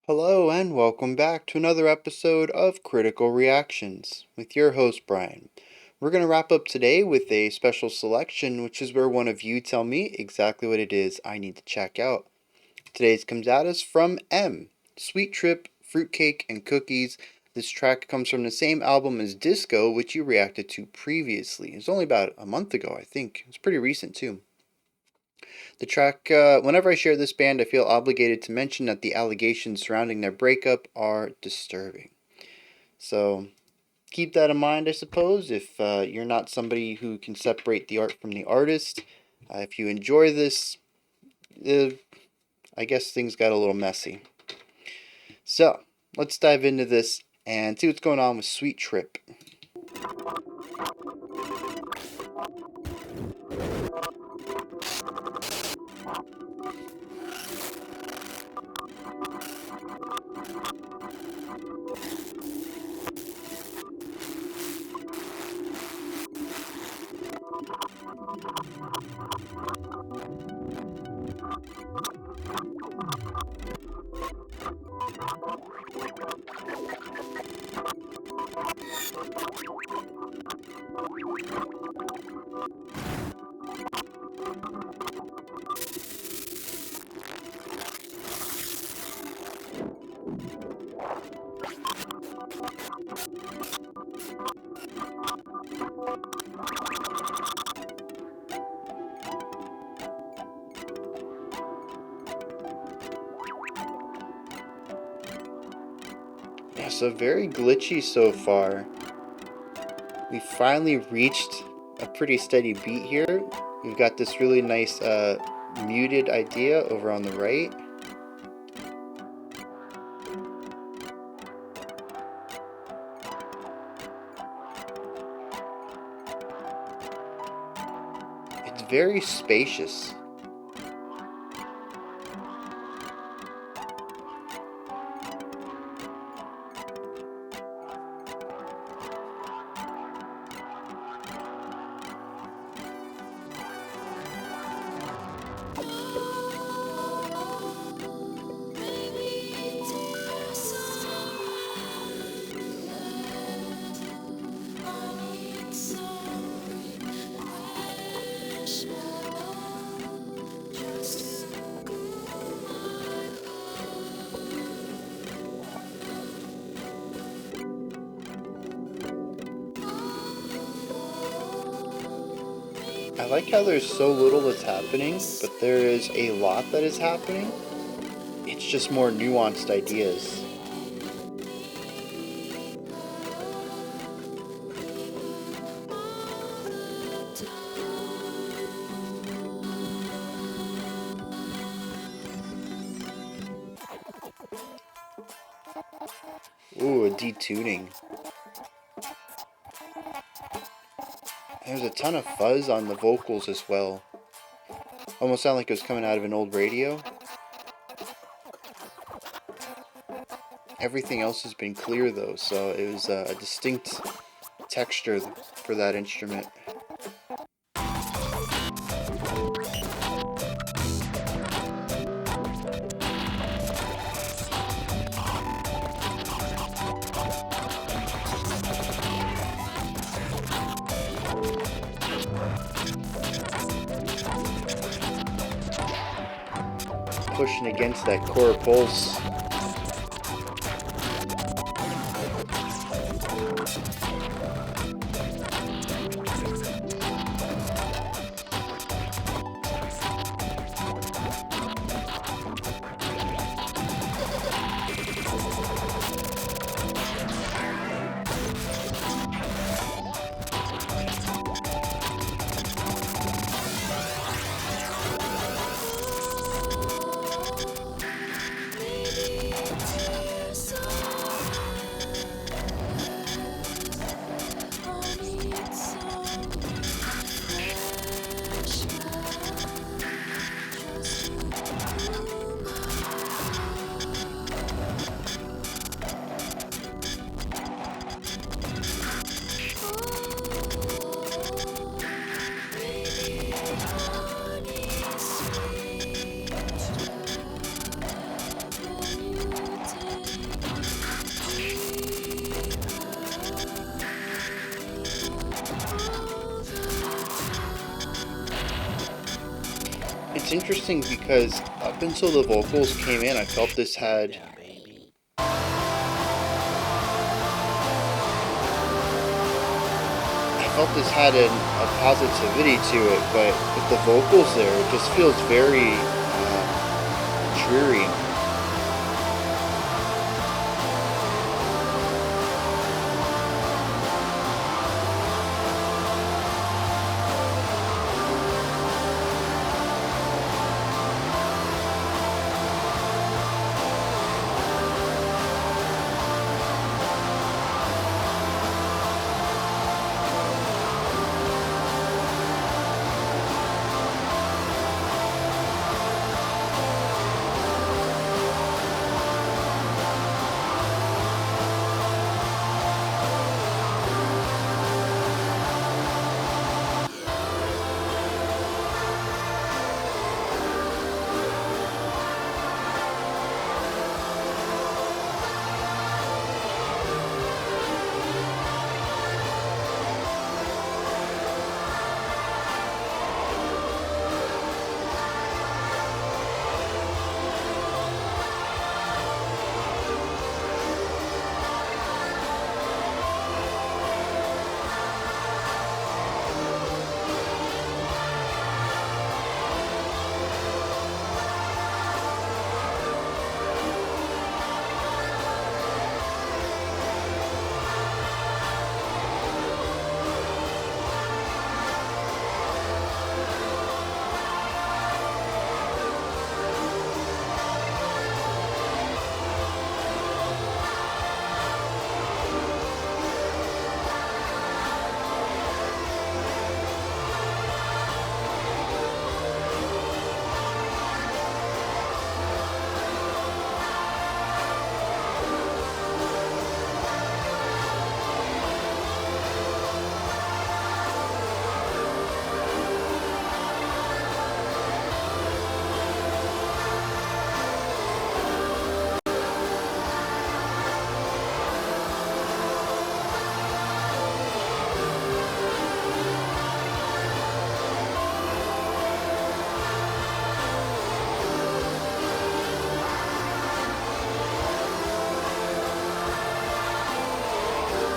Hello and welcome back to another episode of Critical Reactions with your host Bryan. We're going to wrap up today with a special selection, which is where one of you tell me exactly what it is I need to check out. Today's comes at us from M, Sweet Trip, Fruitcake and Cookies. This track comes from the same album as Disco, which you reacted to previously. It was only about a month ago, I think. It's pretty recent too. The track, whenever I share this band, I feel obligated to mention that the allegations surrounding their breakup are disturbing. So keep that in mind, I suppose, if you're not somebody who can separate the art from the artist. If you enjoy this, I guess things got a little messy. So let's dive into this and see what's going on with Sweet Trip. Yeah, so very glitchy so far. We finally reached a pretty steady beat here. We've got this really nice muted idea over on the right. It's very spacious. I like how there's so little that's happening, but there is a lot that is happening. It's just more nuanced ideas. Ooh, a detuning. There's a ton of fuzz on the vocals as well. Almost sound like it was coming out of an old radio. Everything else has been clear though, so it was a distinct texture for that instrument. Pushing against that core pulse. it's interesting because up until the vocals came in, I felt this had a positivity to it, but with the vocals there, it just feels very dreary.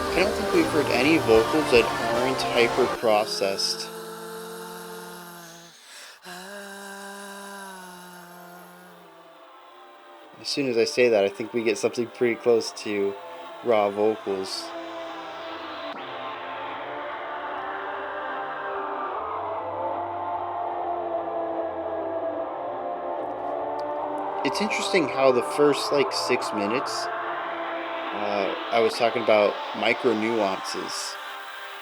I don't think we've heard any vocals that aren't hyper processed. As soon as I say that, I think we get something pretty close to raw vocals. It's interesting how the first like 6 minutes, I was talking about micro nuances,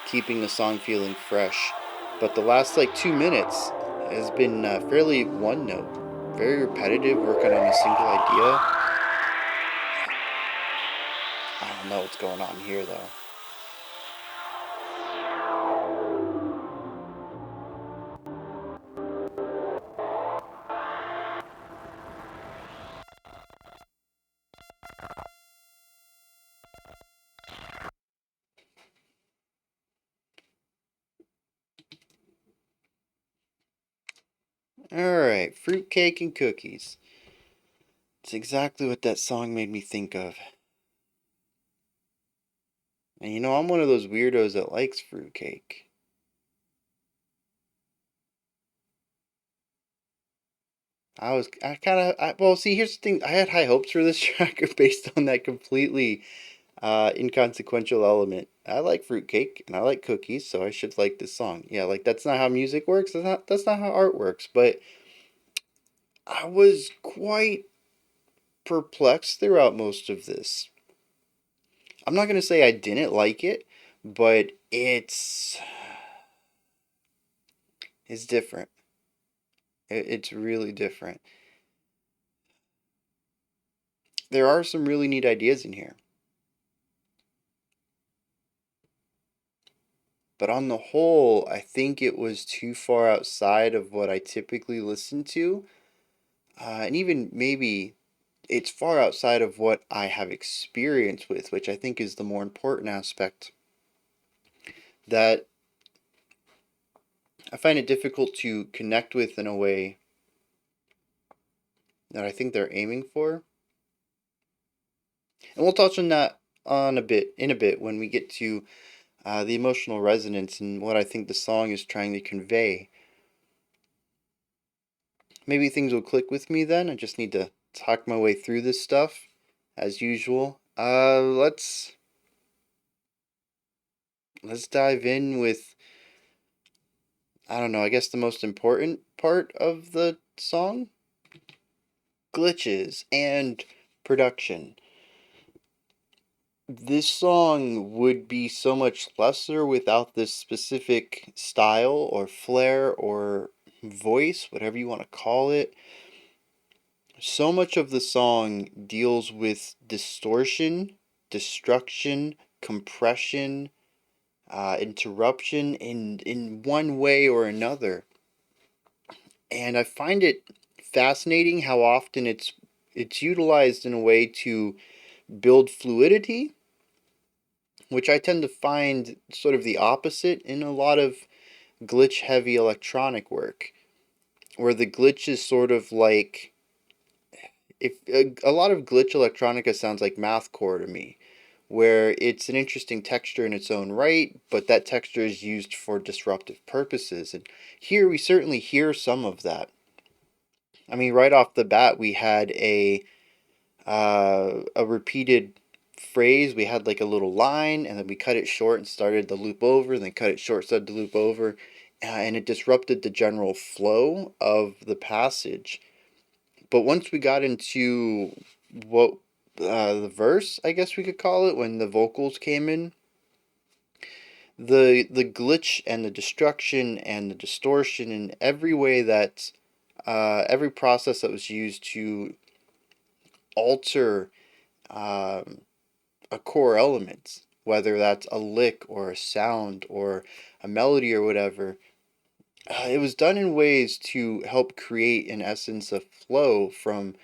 keeping the song feeling fresh. But the last like 2 minutes has been fairly one note, very repetitive, working on a single idea. I don't know what's going on here though. Alright, Fruitcake and Cookies. It's exactly what that song made me think of. And you know, I'm one of those weirdos that likes fruitcake. Well, see, here's the thing. I had high hopes for this track based on that completely inconsequential element. I like fruitcake and I like cookies, so I should like this song. Yeah, like that's not how music works. That's not how art works. But I was quite perplexed throughout most of this. I'm not gonna say I didn't like it, but it's different. It's really different. There are some really neat ideas in here. But on the whole, I think it was too far outside of what I typically listen to. And even maybe it's far outside of what I have experience with, which I think is the more important aspect. That I find it difficult to connect with in a way that I think they're aiming for. And we'll touch on that in a bit when we get to the emotional resonance and what I think the song is trying to convey. Maybe things will click with me then. I just need to talk my way through this stuff as usual. Let's dive in with, I don't know, I guess the most important part of the song, glitches and production. This song would be so much lesser without this specific style or flair or voice, whatever you want to call it. So much of the song deals with distortion, destruction, compression, interruption in one way or another. And I find it fascinating how often it's utilized in a way to build fluidity, which I tend to find sort of the opposite in a lot of glitch heavy electronic work, where the glitch is sort of like, if a lot of glitch electronica sounds like mathcore to me, where it's an interesting texture in its own right, but that texture is used for disruptive purposes. And here we certainly hear some of that. I mean, right off the bat, we had a repeated phrase. We had like a little line, and then we cut it short and started the loop over, and then cut it short, started the loop over, and it disrupted the general flow of the passage. But once we got into what the verse, I guess we could call it, when the vocals came in, the glitch and the destruction and the distortion in every way that every process that was used to alter um, a core element, whether that's a lick or a sound or a melody or whatever. It was done in ways to help create, in essence, a flow from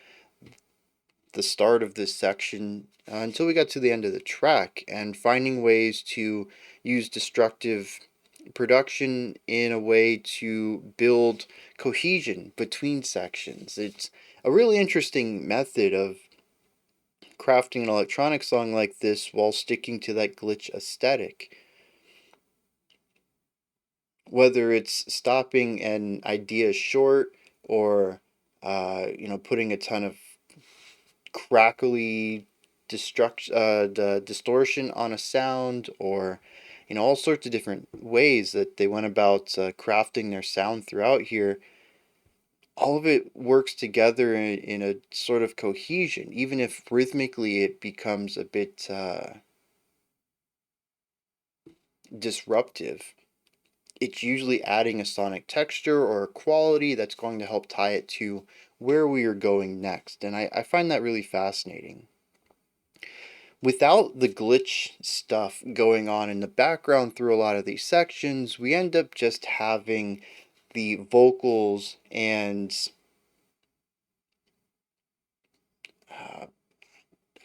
the start of this section until we got to the end of the track, and finding ways to use destructive production in a way to build cohesion between sections. It's a really interesting method of crafting an electronic song like this while sticking to that glitch aesthetic. Whether it's stopping an idea short or putting a ton of crackly the distortion on a sound, or all sorts of different ways that they went about crafting their sound throughout here. All of it works together in a sort of cohesion, even if rhythmically it becomes a bit disruptive. It's usually adding a sonic texture or a quality that's going to help tie it to where we are going next, and I find that really fascinating. Without the glitch stuff going on in the background through a lot of these sections, we end up just having the vocals and uh,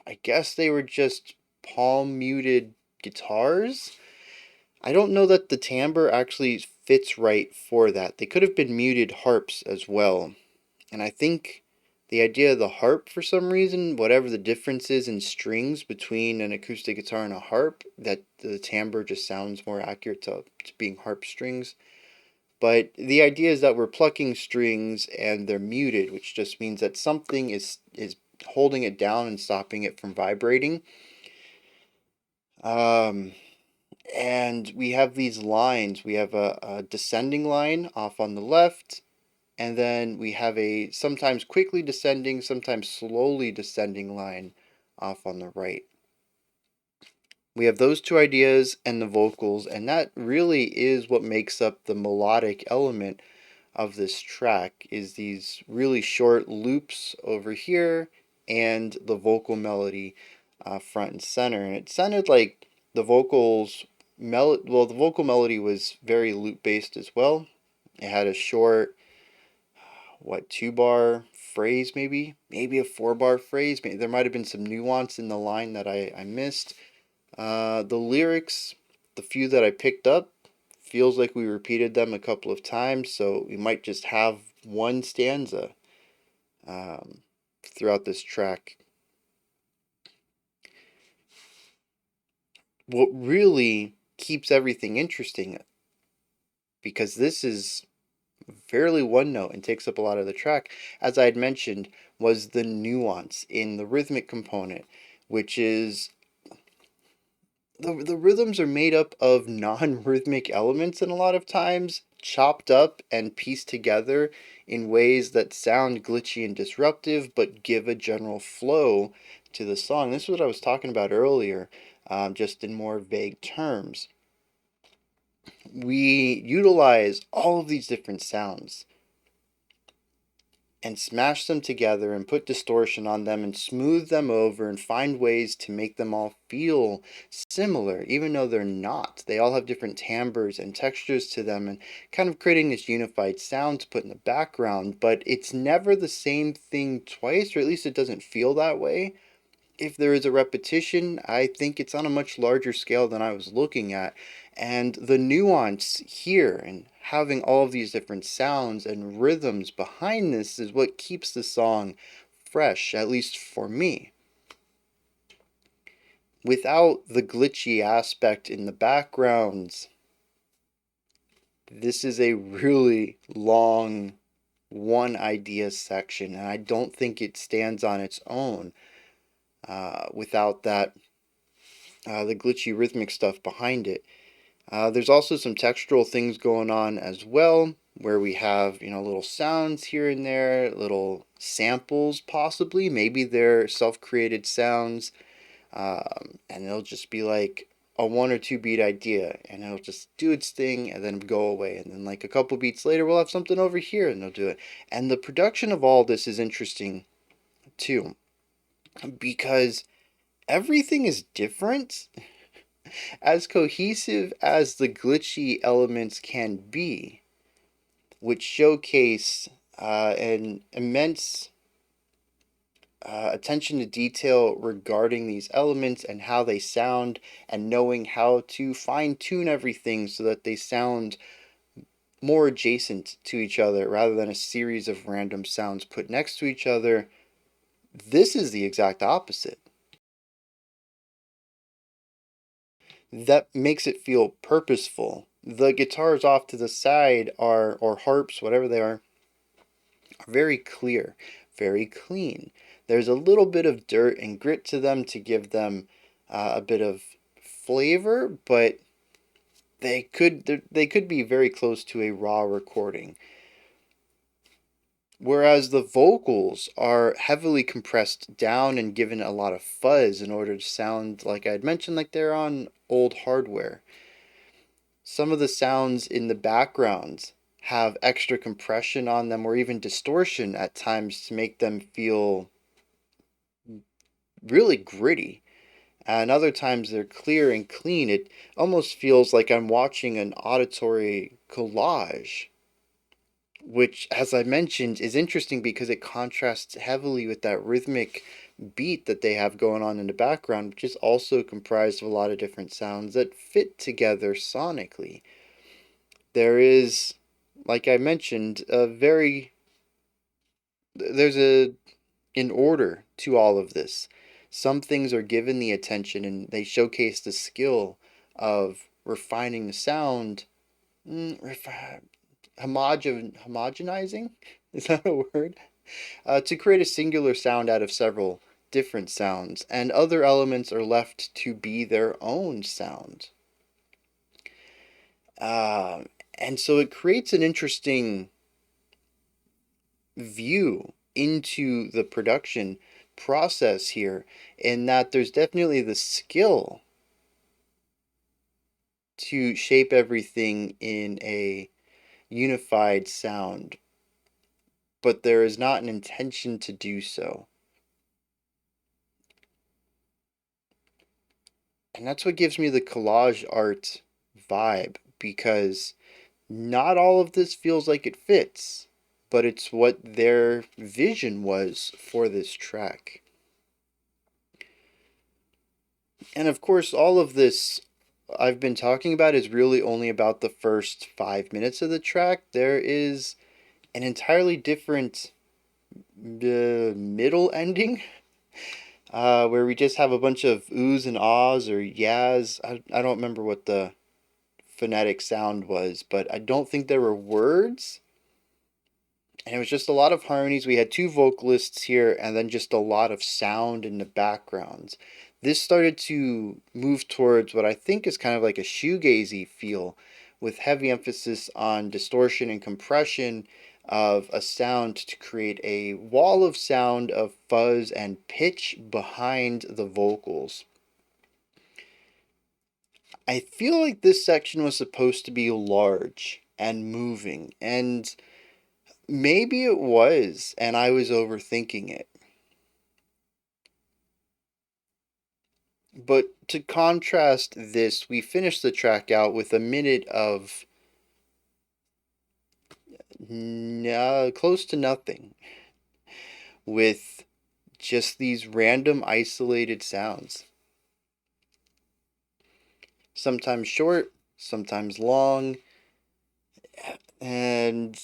I guess they were just palm muted guitars. I don't know that the timbre actually fits right for that. They could have been muted harps as well. And I think the idea of the harp, for some reason, whatever the difference is in strings between an acoustic guitar and a harp, that the timbre just sounds more accurate to being harp strings. But the idea is that we're plucking strings and they're muted, which just means that something is holding it down and stopping it from vibrating. Um, and we have these lines. We have a descending line off on the left, and then we have a sometimes quickly descending, sometimes slowly descending line off on the right. We have those two ideas and the vocals, and that really is what makes up the melodic element of this track, is these really short loops over here and the vocal melody front and center. And it sounded like the the vocal melody was very loop based as well. It had a short, 2 bar phrase, maybe a 4 bar phrase. Maybe there might have been some nuance in the line that I missed. The lyrics, the few that I picked up, feels like we repeated them a couple of times, so we might just have one stanza. throughout this track. What really keeps everything interesting, because this is fairly one note and takes up a lot of the track, as I had mentioned, was the nuance in the rhythmic component, which is the rhythms are made up of non-rhythmic elements, and a lot of times chopped up and pieced together in ways that sound glitchy and disruptive but give a general flow to the song. This is what I was talking about earlier, just in more vague terms. We utilize all of these different sounds and smash them together and put distortion on them and smooth them over and find ways to make them all feel similar, even though they're not. They all have different timbres and textures to them, and kind of creating this unified sound to put in the background, but it's never the same thing twice, or at least it doesn't feel that way. If there is a repetition, I think it's on a much larger scale than I was looking at. And the nuance here and having all of these different sounds and rhythms behind this is what keeps the song fresh, at least for me. Without the glitchy aspect in the backgrounds, this is a really long one idea section, and I don't think it stands on its own without that the glitchy rhythmic stuff behind it. There's also some textural things going on as well, where we have, little sounds here and there, little samples possibly. Maybe they're self-created sounds, and they'll just be like a 1 or 2 beat idea, and it'll just do its thing and then go away. And then like a couple beats later, we'll have something over here, and they'll do it. And the production of all this is interesting too, because everything is different, as cohesive as the glitchy elements can be, which showcase an immense attention to detail regarding these elements and how they sound, and knowing how to fine tune everything so that they sound more adjacent to each other rather than a series of random sounds put next to each other. This is the exact opposite. That makes it feel purposeful. The guitars off to the side are, or harps, whatever they are very clear, very clean. There's a little bit of dirt and grit to them to give them a bit of flavor, but they could be very close to a raw recording. Whereas the vocals are heavily compressed down and given a lot of fuzz in order to sound, like I had mentioned, like they're on old hardware. Some of the sounds in the backgrounds have extra compression on them or even distortion at times to make them feel really gritty. And other times they're clear and clean. It almost feels like I'm watching an auditory collage, which, as I mentioned, is interesting because it contrasts heavily with that rhythmic beat that they have going on in the background, which is also comprised of a lot of different sounds that fit together sonically. There is, like I mentioned, there's an order to all of this. Some things are given the attention and they showcase the skill of refining the sound, homogenizing, is that a word? To create a singular sound out of several different sounds, and other elements are left to be their own sound. And so it creates an interesting view into the production process here, in that there's definitely the skill to shape everything in a unified sound, but there is not an intention to do so. And that's what gives me the collage art vibe, because not all of this feels like it fits, but it's what their vision was for this track. And of course, all of this I've been talking about is really only about the first 5 minutes of the track. There is an entirely different middle ending, where we just have a bunch of oohs and ahs or yas. I don't remember what the phonetic sound was, but I don't think there were words. And it was just a lot of harmonies. We had two vocalists here, and then just a lot of sound in the backgrounds. This started to move towards what I think is kind of like a shoegazy feel, with heavy emphasis on distortion and compression of a sound to create a wall of sound of fuzz and pitch behind the vocals. I feel like this section was supposed to be large and moving, and maybe it was, and I was overthinking it. But to contrast this, we finished the track out with a minute of close to nothing, with just these random isolated sounds. Sometimes short, sometimes long, and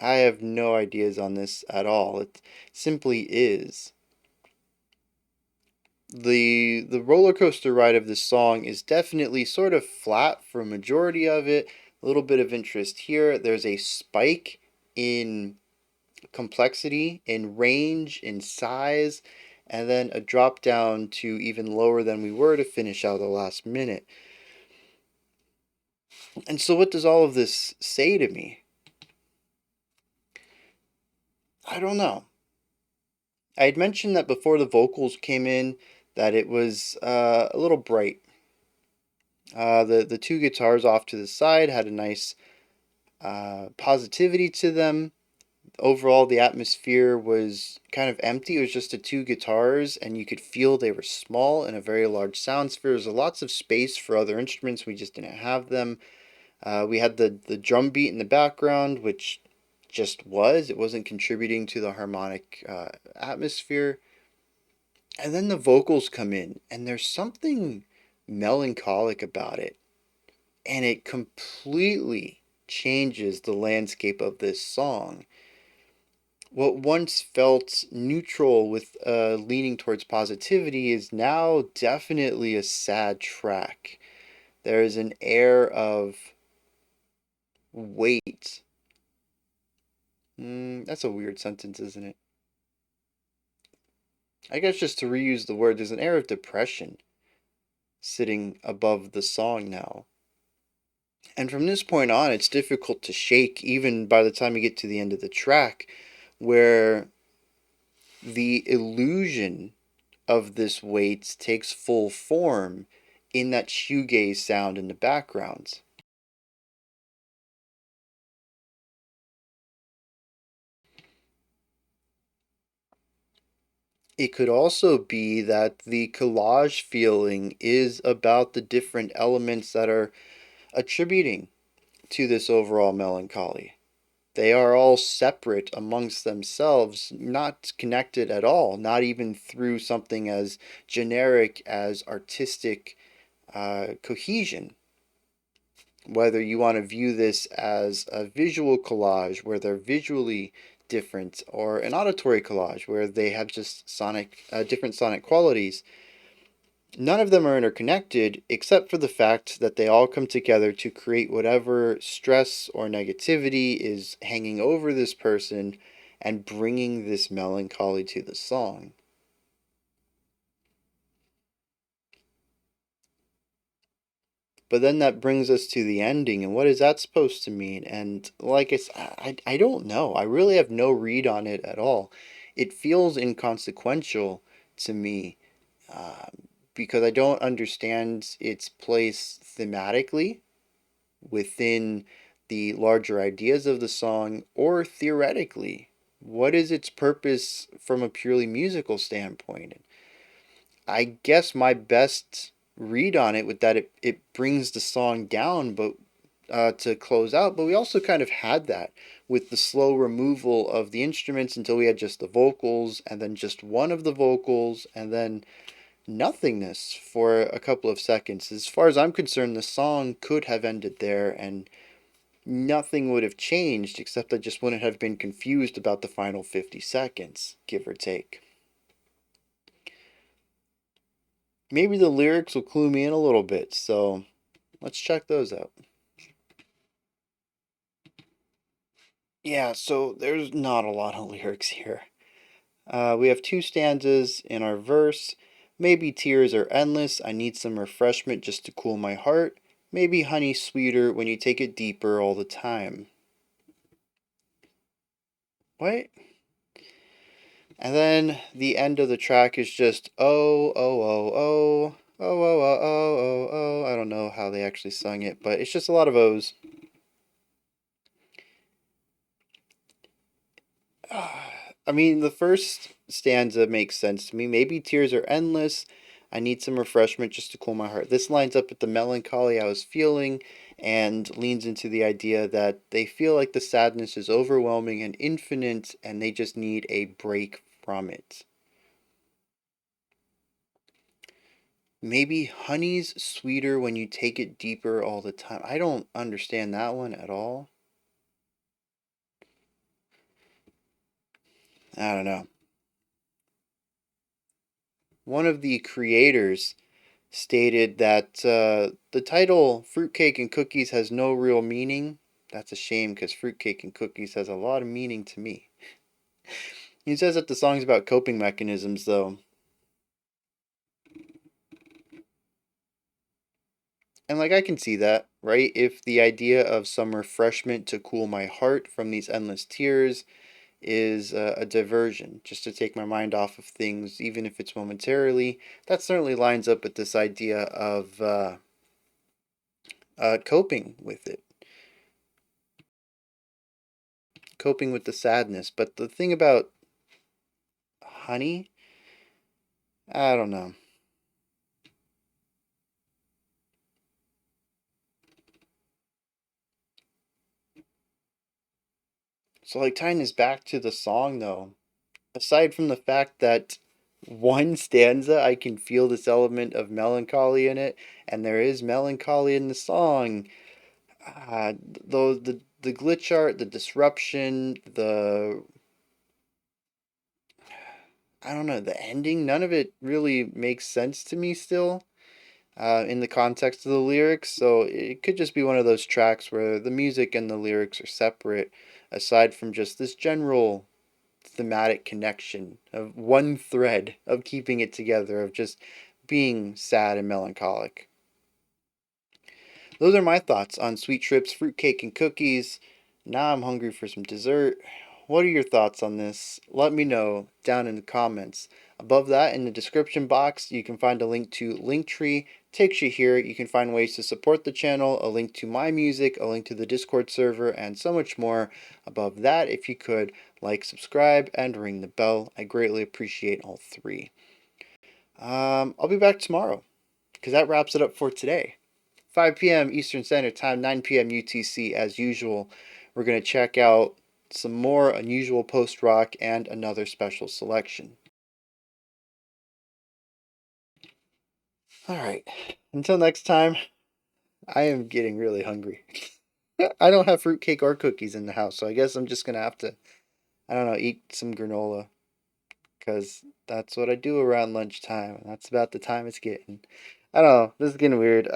I have no ideas on this at all. It simply is. The roller coaster ride of this song is definitely sort of flat for a majority of it. A little bit of interest here. There's a spike in complexity, in range, in size, and then a drop down to even lower than we were to finish out the last minute. And so, what does all of this say to me? I don't know. I had mentioned that before the vocals came in, that it was a little bright. The two guitars off to the side had a nice positivity to them. Overall, the atmosphere was kind of empty. It was just the two guitars, and you could feel they were small in a very large sound sphere. There's lots of space for other instruments. We just didn't have them. We had the drum beat in the background, which just was. It wasn't contributing to the harmonic atmosphere. And then the vocals come in, and there's something melancholic about it. And it completely changes the landscape of this song. What once felt neutral with leaning towards positivity is now definitely a sad track. There is an air of weight. That's a weird sentence, isn't it? I guess just to reuse the word, there's an air of depression sitting above the song now. And from this point on, it's difficult to shake, even by the time you get to the end of the track, where the illusion of this weight takes full form in that shoegaze sound in the background. It could also be that the collage feeling is about the different elements that are attributing to this overall melancholy. They are all separate amongst themselves, not connected at all, not even through something as generic as artistic cohesion. Whether you want to view this as a visual collage where they're visually different, or an auditory collage where they have just different sonic qualities, none of them are interconnected except for the fact that they all come together to create whatever stress or negativity is hanging over this person and bringing this melancholy to the song. But then that brings us to the ending, and what is that supposed to mean? And like I don't know. I really have no read on it at all. It feels inconsequential to me, because I don't understand its place thematically within the larger ideas of the song, or theoretically. What is its purpose from a purely musical standpoint? I guess my best read on it with that it brings the song down, but to close out. But we also kind of had that with the slow removal of the instruments until we had just the vocals, and then just one of the vocals, and then nothingness for a couple of seconds. As far as I'm concerned, the song could have ended there, and nothing would have changed except I just wouldn't have been confused about the final 50 seconds, give or take. Maybe the lyrics will clue me in a little bit, so let's check those out. Yeah, so there's not a lot of lyrics here. We have two stanzas in our verse. Maybe tears are endless. I need some refreshment just to cool my heart. Maybe honey sweeter when you take it deeper all the time. What? And then the end of the track is just oh, oh, oh, oh, oh, oh, oh, oh, oh, oh. I don't know how they actually sung it, but it's just a lot of O's. I mean, the first stanza makes sense to me. Maybe tears are endless. I need some refreshment just to cool my heart. This lines up with the melancholy I was feeling and leans into the idea that they feel like the sadness is overwhelming and infinite and they just need a break from it. Maybe honey's sweeter when you take it deeper all the time. I don't understand that one at all. I don't know. One of the creators stated that the title Fruitcake and Cookies has no real meaning. That's a shame because Fruitcake and Cookies has a lot of meaning to me. He says that the song's about coping mechanisms, though. And like I can see that, right? If the idea of some refreshment to cool my heart from these endless tears is a diversion, just to take my mind off of things, even if it's momentarily, that certainly lines up with this idea of coping with it, coping with the sadness. But the thing about honey, I don't know. So, like, tying this back to the song, though, aside from the fact that one stanza, I can feel this element of melancholy in it, and there is melancholy in the song, though the glitch art, the disruption, I don't know, the ending, none of it really makes sense to me still. In the context of the lyrics, so it could just be one of those tracks where the music and the lyrics are separate, aside from just this general thematic connection of one thread of keeping it together, of just being sad and melancholic. Those are my thoughts on Sweet Trip's Fruitcake and Cookies. Now I'm hungry for some dessert. What are your thoughts on this? Let me know down in the comments. Above that, in the description box, you can find a link to Linktree. Takes you here. You can find ways to support the channel, a link to my music, a link to the Discord server, and so much more. Above that, if you could, like, subscribe, and ring the bell. I greatly appreciate all three. I'll be back tomorrow, because that wraps it up for today. 5 p.m. Eastern Standard Time, 9 p.m. UTC as usual. We're going to check out some more unusual post rock and another special selection. All right. Until next time, I am getting really hungry. I don't have fruitcake or cookies in the house, so I guess I'm just going to have to, I don't know, eat some granola because that's what I do around lunchtime, and that's about the time it's getting. I don't know. This is getting weird.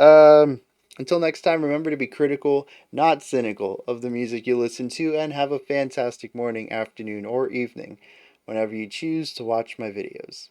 Until next time, remember to be critical, not cynical, of the music you listen to, and have a fantastic morning, afternoon, or evening whenever you choose to watch my videos.